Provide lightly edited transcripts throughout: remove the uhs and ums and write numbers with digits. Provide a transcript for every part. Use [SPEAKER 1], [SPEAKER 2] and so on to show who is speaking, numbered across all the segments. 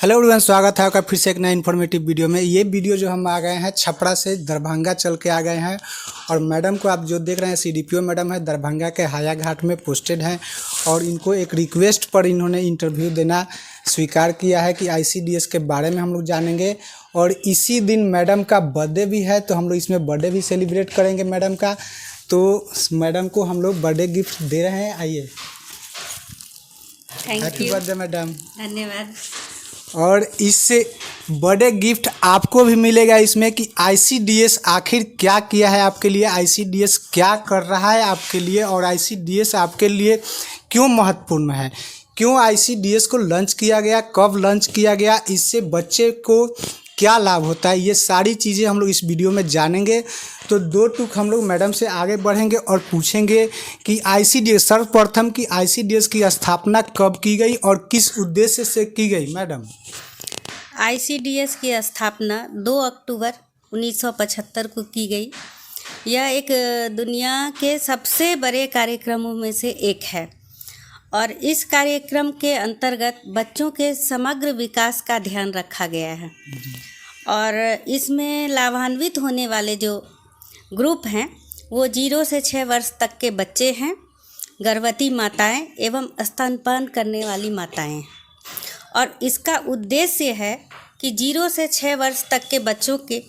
[SPEAKER 1] Hello everyone, स्वागत है आपका फिर से एक नया इन्फॉर्मेटिव वीडियो में। ये वीडियो जो हम आ गए हैं छपरा से दरभंगा चल के आ गए हैं और मैडम को आप जो देख रहे हैं सीडीपीओ मैडम है, दरभंगा के हाया घाट में पोस्टेड हैं और इनको एक रिक्वेस्ट पर इन्होंने इंटरव्यू देना स्वीकार किया है कि आईसीडीएस के बारे में हम लोग जानेंगे। और इसी दिन मैडम का बर्थडे भी है, तो हम लोग इसमें बर्थडे भी सेलिब्रेट करेंगे मैडम का। तो मैडम को हम लोग बर्थडे गिफ्ट दे रहे हैं। आइए, हैप्पी बर्थडे मैडम।
[SPEAKER 2] धन्यवाद।
[SPEAKER 1] और इससे बड़े गिफ्ट आपको भी मिलेगा इसमें कि आईसीडीएस आखिर क्या किया है आपके लिए, आईसीडीएस क्या कर रहा है आपके लिए और आईसीडीएस आपके लिए क्यों महत्वपूर्ण है, क्यों आईसीडीएस को लॉन्च किया गया, कब लॉन्च किया गया, इससे बच्चे को क्या लाभ होता है, ये सारी चीज़ें हम लोग इस वीडियो में जानेंगे। तो दो टूक हम लोग मैडम से आगे बढ़ेंगे और पूछेंगे कि आईसीडीएस, सर्वप्रथम की आईसीडीएस की स्थापना कब की गई और किस उद्देश्य से की गई मैडम?
[SPEAKER 2] आईसीडीएस की स्थापना 2 अक्टूबर 1975 को की गई। यह एक दुनिया के सबसे बड़े कार्यक्रमों में से एक है और इस कार्यक्रम के अंतर्गत बच्चों के समग्र विकास का ध्यान रखा गया है और इसमें लाभान्वित होने वाले जो ग्रुप हैं वो 0 से 6 वर्ष तक के बच्चे हैं, गर्भवती माताएं एवं स्तनपान करने वाली माताएं हैं। और इसका उद्देश्य है कि 0 से 6 वर्ष तक के बच्चों के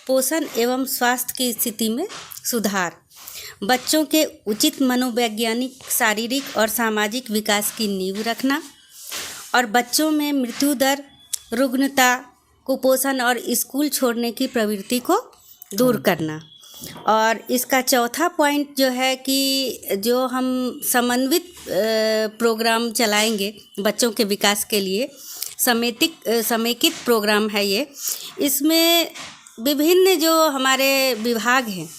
[SPEAKER 2] पोषण एवं स्वास्थ्य की स्थिति में सुधार, बच्चों के उचित मनोवैज्ञानिक, शारीरिक और सामाजिक विकास की नींव रखना और बच्चों में मृत्यु दर, रुग्णता, कुपोषण और स्कूल छोड़ने की प्रवृत्ति को दूर करना। और इसका चौथा पॉइंट जो है कि जो हम समन्वित प्रोग्राम चलाएंगे बच्चों के विकास के लिए, समेकित प्रोग्राम है ये। इसमें विभिन्न जो हमारे विभाग हैं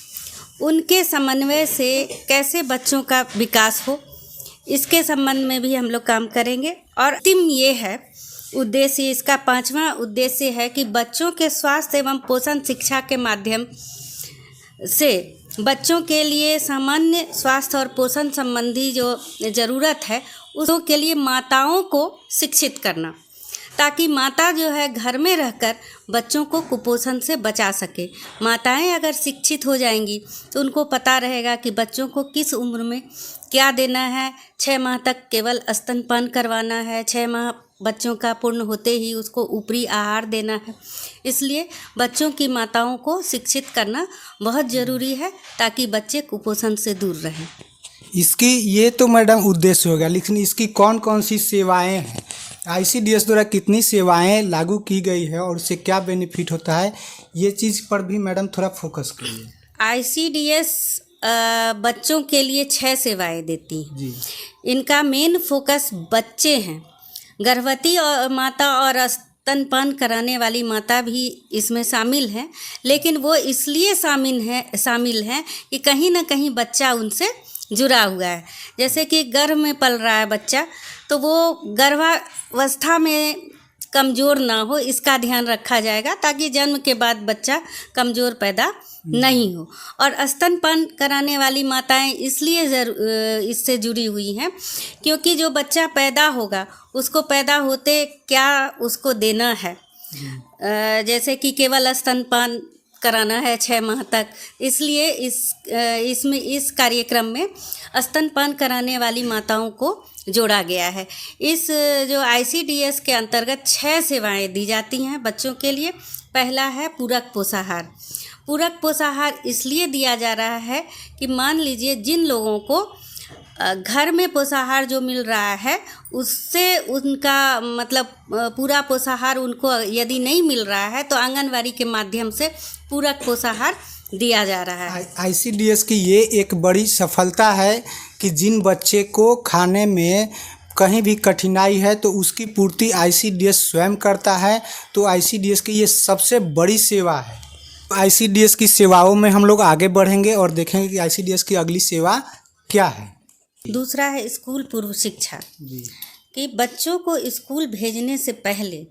[SPEAKER 2] उनके समन्वय से कैसे बच्चों का विकास हो, इसके संबंध में भी हम लोग काम करेंगे। और अंतिम ये है उद्देश्य, इसका 5वां उद्देश्य है कि बच्चों के स्वास्थ्य एवं पोषण शिक्षा के माध्यम से बच्चों के लिए सामान्य स्वास्थ्य और पोषण संबंधी जो ज़रूरत है उसके के लिए माताओं को शिक्षित करना, ताकि माता जो है घर में रहकर बच्चों को कुपोषण से बचा सके। माताएं अगर शिक्षित हो जाएंगी तो उनको पता रहेगा कि बच्चों को किस उम्र में क्या देना है। 6 माह तक केवल स्तनपान करवाना है, 6 माह बच्चों का पूर्ण होते ही उसको ऊपरी आहार देना है। इसलिए बच्चों की माताओं को शिक्षित करना बहुत ज़रूरी है ताकि बच्चे कुपोषण से दूर रहें।
[SPEAKER 1] इसकी ये तो मैडम उद्देश्य होगा, लेकिन इसकी कौन कौन सी सेवाएं हैं, आईसीडीएस द्वारा कितनी सेवाएं लागू की गई है और उससे क्या बेनिफिट होता है, ये चीज़ पर भी मैडम थोड़ा फोकस करिए।
[SPEAKER 2] आईसीडीएस बच्चों के लिए 6 सेवाएं देती हैं
[SPEAKER 1] जी।
[SPEAKER 2] इनका मेन फोकस हैं, गर्भवती और माता और स्तनपान कराने वाली माता भी इसमें शामिल हैं, लेकिन वो इसलिए शामिल हैं कि कहीं ना कहीं बच्चा उनसे जुड़ा हुआ है। जैसे कि गर्भ में पल रहा है बच्चा, तो वो गर्भावस्था में कमज़ोर ना हो, इसका ध्यान रखा जाएगा ताकि जन्म के बाद बच्चा कमज़ोर पैदा नहीं हो। और स्तनपान कराने वाली माताएं इसलिए इससे जुड़ी हुई हैं क्योंकि जो बच्चा पैदा होगा उसको पैदा होते क्या उसको देना है, जैसे कि केवल स्तनपान कराना है 6 माह तक। इसलिए इस कार्यक्रम में स्तनपान कराने वाली माताओं को जोड़ा गया है। इस जो आईसीडीएस के अंतर्गत 6 सेवाएं दी जाती हैं बच्चों के लिए। पहला है पूरक पोषाहार। पूरक पोषाहार इसलिए दिया जा रहा है कि मान लीजिए जिन लोगों को घर में पोषाहार जो मिल रहा है उससे उनका मतलब पूरा पोषाहार उनको यदि नहीं मिल रहा है तो आंगनवाड़ी के माध्यम से पूरक पोषाहार दिया जा रहा है।
[SPEAKER 1] आईसीडीएस की ये एक बड़ी सफलता है कि जिन बच्चे को खाने में कहीं भी कठिनाई है तो उसकी पूर्ति आईसीडीएस स्वयं करता है। तो आईसीडीएस की ये सबसे बड़ी सेवा है। आईसीडीएस की सेवाओं में हम लोग आगे बढ़ेंगे और देखेंगे कि आईसीडीएस की अगली सेवा क्या है।
[SPEAKER 2] दूसरा है स्कूल पूर्व शिक्षा कि बच्चों को स्कूल भेजने से पहले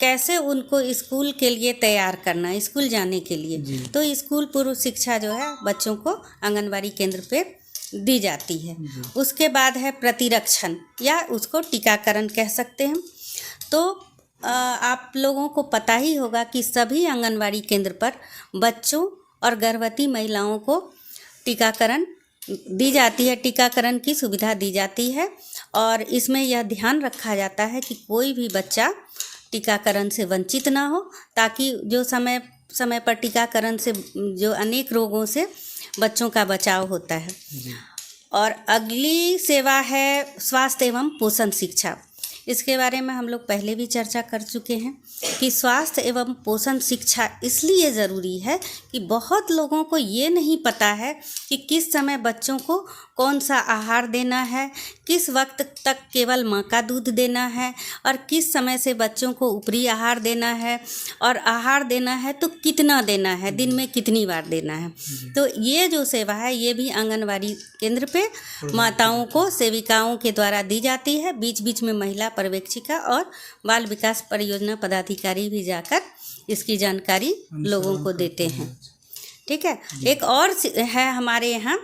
[SPEAKER 2] कैसे उनको स्कूल के लिए तैयार करना, स्कूल जाने के लिए। तो स्कूल पूर्व शिक्षा जो है बच्चों को आंगनवाड़ी केंद्र पे दी जाती है। उसके बाद है प्रतिरक्षण या उसको टीकाकरण कह सकते हैं। तो आप लोगों को पता ही होगा कि सभी आंगनवाड़ी केंद्र पर बच्चों और गर्भवती महिलाओं को टीकाकरण दी जाती है, टीकाकरण की सुविधा दी जाती है। और इसमें यह ध्यान रखा जाता है कि कोई भी बच्चा टीकाकरण से वंचित ना हो, ताकि जो समय समय पर टीकाकरण से जो अनेक रोगों से बच्चों का बचाव होता है। और अगली सेवा है स्वास्थ्य एवं पोषण शिक्षा। इसके बारे में हम लोग पहले भी चर्चा कर चुके हैं कि स्वास्थ्य एवं पोषण शिक्षा इसलिए ज़रूरी है कि बहुत लोगों को ये नहीं पता है कि किस समय बच्चों को कौन सा आहार देना है, किस वक्त तक केवल माँ का दूध देना है, और किस समय से बच्चों को ऊपरी आहार देना है, और आहार देना है तो कितना देना है, दिन में कितनी बार देना है। तो ये जो सेवा है ये भी आंगनवाड़ी केंद्र पे माताओं को सेविकाओं के द्वारा दी जाती है। बीच बीच में महिला पर्यवेक्षिका और बाल विकास परियोजना पदाधिकारी भी जाकर इसकी जानकारी लोगों को देते हैं। ठीक है। एक और है हमारे यहाँ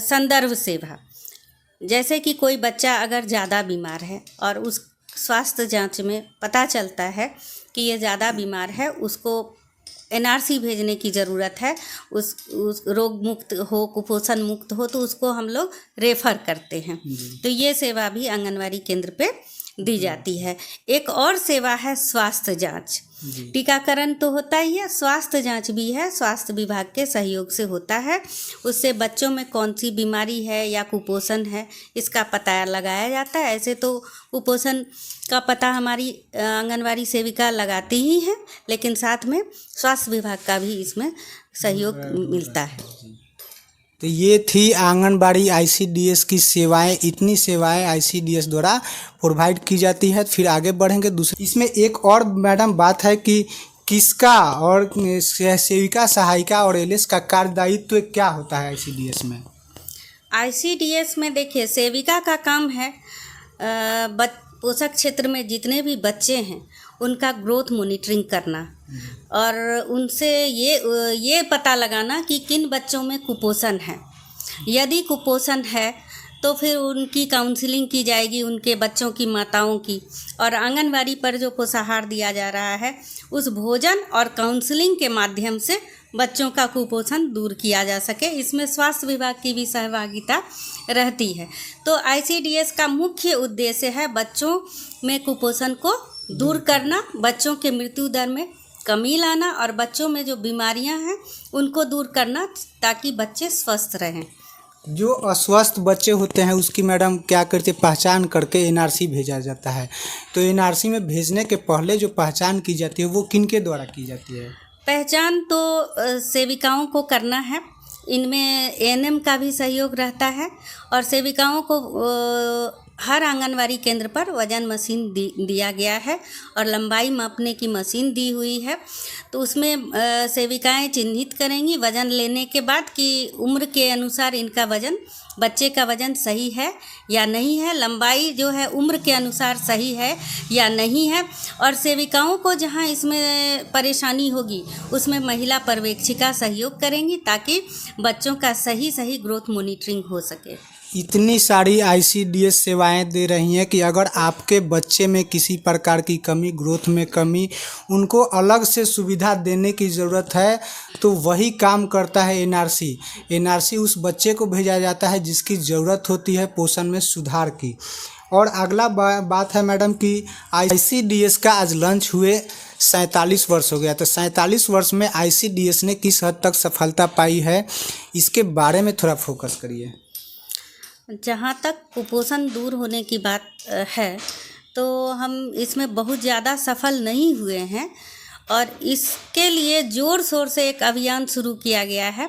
[SPEAKER 2] संदर्भ सेवा। जैसे कि कोई बच्चा अगर ज़्यादा बीमार है और उस स्वास्थ्य जांच में पता चलता है कि ये ज़्यादा बीमार है, उसको एनआरसी भेजने की ज़रूरत है, उस रोग मुक्त हो, कुपोषण मुक्त हो, तो उसको हम लोग रेफ़र करते हैं। तो ये सेवा भी आंगनवाड़ी केंद्र पे दी जाती है। एक और सेवा है स्वास्थ्य जांच। टीकाकरण तो होता ही है, स्वास्थ्य जांच भी है, स्वास्थ्य विभाग के सहयोग से होता है। उससे बच्चों में कौन सी बीमारी है या कुपोषण है इसका पता लगाया जाता है। ऐसे तो कुपोषण का पता हमारी आंगनवाड़ी सेविका लगाती ही हैं, लेकिन साथ में स्वास्थ्य विभाग का भी इसमें सहयोग मिलता है।
[SPEAKER 1] तो ये थी आंगनबाड़ी आईसीडीएस की सेवाएं। इतनी सेवाएं आईसीडीएस द्वारा प्रोवाइड की जाती है। फिर आगे बढ़ेंगे दूसरे। इसमें एक और मैडम बात है कि किसका और सेविका सहायिका और एलएस का कार्यदायित्व क्या होता है आईसीडीएस में?
[SPEAKER 2] आईसीडीएस में देखिए, सेविका का काम है पोषक क्षेत्र में जितने भी बच्चे हैं उनका ग्रोथ मॉनिटरिंग करना और उनसे ये पता लगाना कि किन बच्चों में कुपोषण है। यदि कुपोषण है तो फिर उनकी काउंसलिंग की जाएगी, उनके बच्चों की माताओं की, और आंगनवाड़ी पर जो पोषाहार दिया जा रहा है उस भोजन और काउंसलिंग के माध्यम से बच्चों का कुपोषण दूर किया जा सके। इसमें स्वास्थ्य विभाग की भी सहभागिता रहती है। तो आईसीडीएस का मुख्य उद्देश्य है बच्चों में कुपोषण को दूर करना, बच्चों के मृत्यु दर में कमी लाना और बच्चों में जो बीमारियां हैं उनको दूर करना, ताकि बच्चे स्वस्थ रहें।
[SPEAKER 1] जो अस्वस्थ बच्चे होते हैं उसकी मैडम क्या करते, पहचान करके एनआरसी भेजा जाता है। तो एनआरसी में भेजने के पहले जो पहचान की जाती है वो किनके द्वारा की जाती है?
[SPEAKER 2] पहचान तो सेविकाओं को करना है। इनमें एएनएम का भी सहयोग रहता है और सेविकाओं को हर आंगनवाड़ी केंद्र पर वजन मशीन दिया गया है और लंबाई मापने की मशीन दी हुई है। तो उसमें सेविकाएं चिन्हित करेंगी वज़न लेने के बाद कि उम्र के अनुसार इनका वज़न, बच्चे का वज़न सही है या नहीं है, लंबाई जो है उम्र के अनुसार सही है या नहीं है। और सेविकाओं को जहां इसमें परेशानी होगी उसमें महिला पर्यवेक्षिका सहयोग करेंगी, ताकि बच्चों का सही ग्रोथ मॉनिटरिंग हो सके।
[SPEAKER 1] इतनी सारी आईसीडीएस सेवाएं दे रही हैं कि अगर आपके बच्चे में किसी प्रकार की कमी, ग्रोथ में कमी, उनको अलग से सुविधा देने की ज़रूरत है तो वही काम करता है एनआरसी। एनआरसी उस बच्चे को भेजा जाता है जिसकी ज़रूरत होती है पोषण में सुधार की। और अगला बात है मैडम कि आईसीडीएस का आज लॉन्च हुए 47 वर्ष हो गया। तो 47 वर्ष में आईसीडीएस ने किस हद तक सफलता पाई है, इसके बारे में थोड़ा फोकस करिए।
[SPEAKER 2] जहाँ तक कुपोषण दूर होने की बात है तो हम इसमें बहुत ज़्यादा सफल नहीं हुए हैं और इसके लिए ज़ोर शोर से एक अभियान शुरू किया गया है,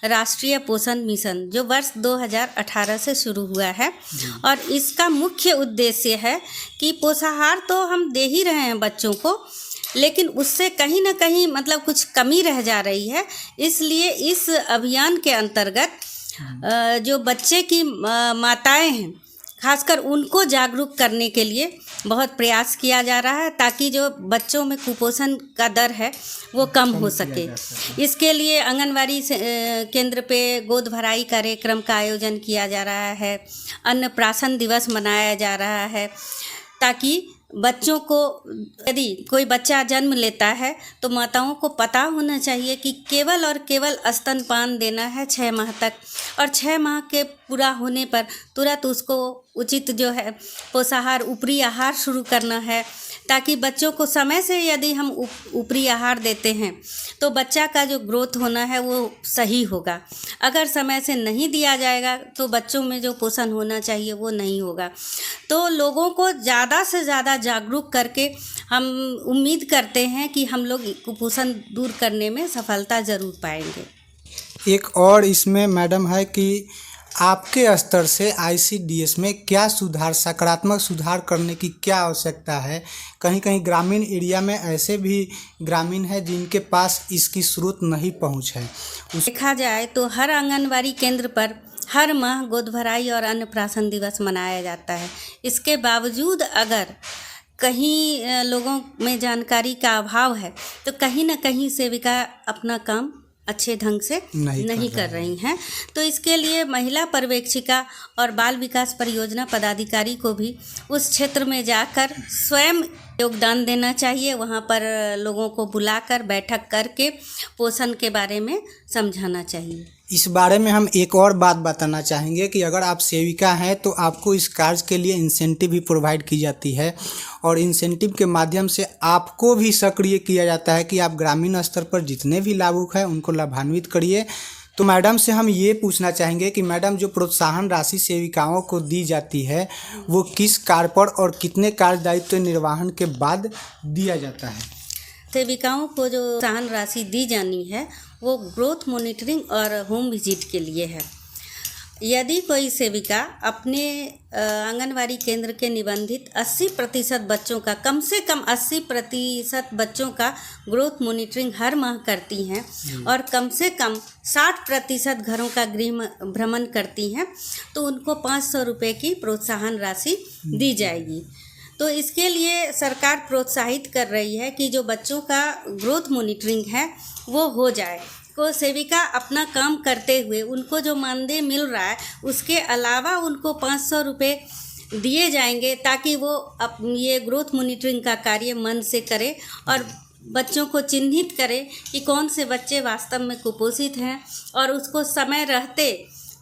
[SPEAKER 2] राष्ट्रीय पोषण मिशन, जो वर्ष 2018 से शुरू हुआ है। और इसका मुख्य उद्देश्य है कि पोषाहार तो हम दे ही रहे हैं बच्चों को, लेकिन उससे कहीं ना कहीं मतलब कुछ कमी रह जा रही है। इसलिए इस अभियान के अंतर्गत जो बच्चे की माताएं हैं खासकर उनको जागरूक करने के लिए बहुत प्रयास किया जा रहा है, ताकि जो बच्चों में कुपोषण का दर है वो कम हो सके। इसके लिए आंगनवाड़ी केंद्र पे गोद भराई कार्यक्रम का आयोजन किया जा रहा है, अन्नप्राशन दिवस मनाया जा रहा है, ताकि बच्चों को, यदि कोई बच्चा जन्म लेता है तो माताओं को पता होना चाहिए कि केवल और केवल स्तनपान देना है 6 माह तक, और 6 माह के पूरा होने पर तुरंत उसको उचित जो है पोषाहार, ऊपरी आहार शुरू करना है, ताकि बच्चों को समय से यदि हम ऊपरी आहार देते हैं तो बच्चा का जो ग्रोथ होना है वो सही होगा। अगर समय से नहीं दिया जाएगा तो बच्चों में जो पोषण होना चाहिए वो नहीं होगा। तो लोगों को ज़्यादा से ज़्यादा जागरूक करके हम उम्मीद करते हैं कि हम लोग कुपोषण दूर करने में सफलता ज़रूर पाएंगे।
[SPEAKER 1] एक और इसमें मैडम है कि आपके स्तर से आईसीडीएस में क्या सुधार, सकारात्मक सुधार करने की क्या आवश्यकता है? कहीं कहीं ग्रामीण एरिया में ऐसे भी ग्रामीण हैं जिनके पास इसकी स्रोत नहीं पहुंच है।
[SPEAKER 2] देखा जाए तो हर आंगनवाड़ी केंद्र पर हर माह गोद भराई और अन्नप्राशन दिवस मनाया जाता है। इसके बावजूद अगर कहीं लोगों में जानकारी का अभाव है तो कहीं ना कहीं सेविका अपना काम अच्छे ढंग से नहीं कर रही हैं। तो इसके लिए महिला पर्यवेक्षिका और बाल विकास परियोजना पदाधिकारी को भी उस क्षेत्र में जाकर स्वयं योगदान देना चाहिए। वहाँ पर लोगों को बुलाकर बैठक करके पोषण के बारे में समझाना चाहिए।
[SPEAKER 1] इस बारे में हम एक और बात बताना चाहेंगे कि अगर आप सेविका हैं तो आपको इस कार्य के लिए इंसेंटिव भी प्रोवाइड की जाती है, और इंसेंटिव के माध्यम से आपको भी सक्रिय किया जाता है कि आप ग्रामीण स्तर पर जितने भी लाभुक हैं उनको लाभान्वित करिए। तो मैडम से हम ये पूछना चाहेंगे कि मैडम जो प्रोत्साहन राशि सेविकाओं को दी जाती है वो किस कार्य पर और कितने कार्य दायित्व निर्वहन के बाद दिया जाता है?
[SPEAKER 2] सेविकाओं को जो प्रोत्साहन राशि दी जानी है वो ग्रोथ मॉनिटरिंग और होम विजिट के लिए है। यदि कोई सेविका अपने आंगनवाड़ी केंद्र के निबंधित 80% बच्चों का, कम से कम 80% बच्चों का ग्रोथ मॉनिटरिंग हर माह करती हैं और कम से कम 60% घरों का गृह भ्रमण करती हैं, तो उनको 500 रुपये की प्रोत्साहन राशि दी जाएगी। तो इसके लिए सरकार प्रोत्साहित कर रही है कि जो बच्चों का ग्रोथ मॉनिटरिंग है वो हो जाए। को सेविका अपना काम करते हुए उनको जो मानदेय मिल रहा है उसके अलावा उनको 500 रुपये दिए जाएंगे, ताकि वो ये ग्रोथ मॉनिटरिंग का कार्य मन से करे और बच्चों को चिन्हित करे कि कौन से बच्चे वास्तव में कुपोषित हैं, और उसको समय रहते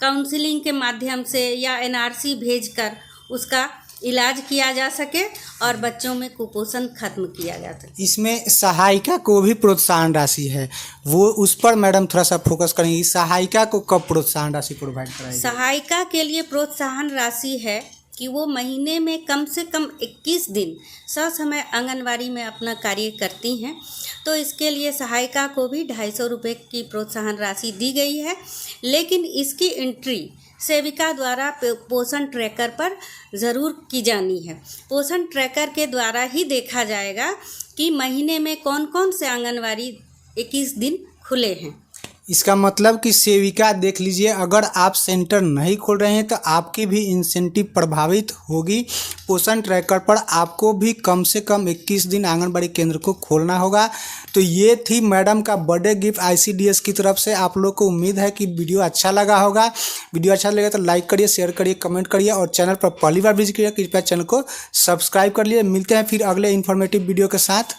[SPEAKER 2] काउंसलिंग के माध्यम से या एनआरसी भेजकर उसका इलाज किया जा सके और बच्चों में कुपोषण खत्म किया जा सके।
[SPEAKER 1] इसमें सहायिका को भी प्रोत्साहन राशि है, वो उस पर मैडम थोड़ा सा फोकस करेंगी। सहायिका को कब प्रोत्साहन राशि प्रोवाइड कराएगी?
[SPEAKER 2] सहायिका के लिए प्रोत्साहन राशि है कि वो महीने में कम से कम 21 दिन ससमय आंगनवाड़ी में अपना कार्य करती हैं। तो इसके लिए सहायिका को भी 250 रुपये की प्रोत्साहन राशि दी गई है, लेकिन इसकी एंट्री सेविका द्वारा पोषण ट्रैकर पर ज़रूर की जानी है। पोषण ट्रैकर के द्वारा ही देखा जाएगा कि महीने में कौन कौन से आंगनवाड़ी 21 दिन खुले हैं।
[SPEAKER 1] इसका मतलब कि सेविका देख लीजिए, अगर आप सेंटर नहीं खोल रहे हैं तो आपकी भी इंसेंटिव प्रभावित होगी। पोषण ट्रैकर पर आपको भी कम से कम 21 दिन आंगनबाड़ी केंद्र को खोलना होगा। तो ये थी मैडम का बर्थडे गिफ्ट आईसीडीएस की तरफ से। आप लोग को उम्मीद है कि वीडियो अच्छा लगा होगा। वीडियो अच्छा लगे तो लाइक करिए, शेयर करिए, कमेंट करिए, और चैनल पर पहली बार विजिट करिए कृपया चैनल को सब्सक्राइब कर लिए। मिलते हैं फिर अगले इन्फॉर्मेटिव वीडियो के साथ।